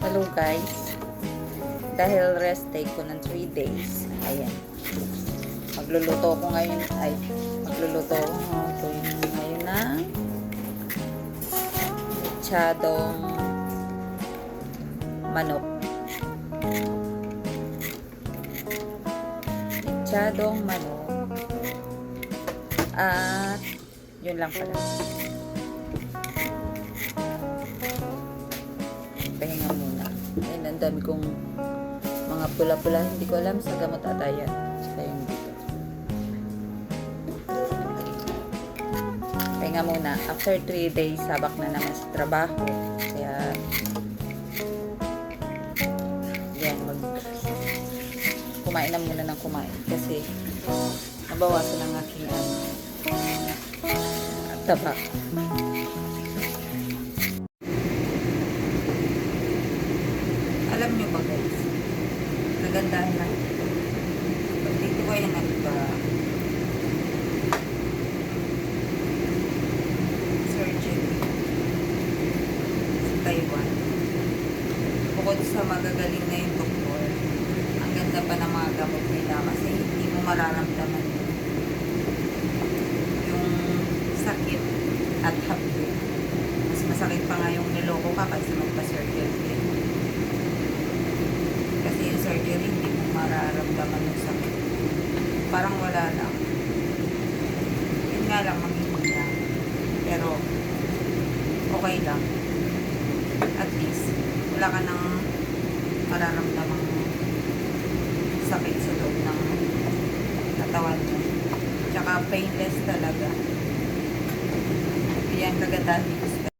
Hello guys, dahil rest day ko ng 3 days, ayan, magluluto ko ngayon, ngayon ng lechadong manok. Lechadong manok. At yun lang pala. Pahinga muna. Ayun, ang dami kong mga pula-pula. Hindi ko alam sa gamot ata yan. Saka yung dito. Pahinga muna. After 3 days, sabak na naman sa trabaho. Kaya, yan, kumain na muna ng kumain. Kasi, nabawasan ang aking taba. Alam nyo ba guys, nagandahan lang dito. Pag dito kayo surgery sa Taiwan, bukod sa magagaling na yung doktor, ang ganda pa ng mga gamot nila kasi hindi mo mararamdaman yung sakit at hapdi. Mas masakit pa nga yung niloko ka kasi magpa-surgery. Kasi yung surgery, hindi mo mararamdaman yung sakit. Parang wala lang. Yun nga lang, mag-ibig lang. Pero, okay lang. At least, wala ka nang mararamdaman sakit sa loob ng katawan mo. Tsaka painless talaga. Yan kagandahan dito sa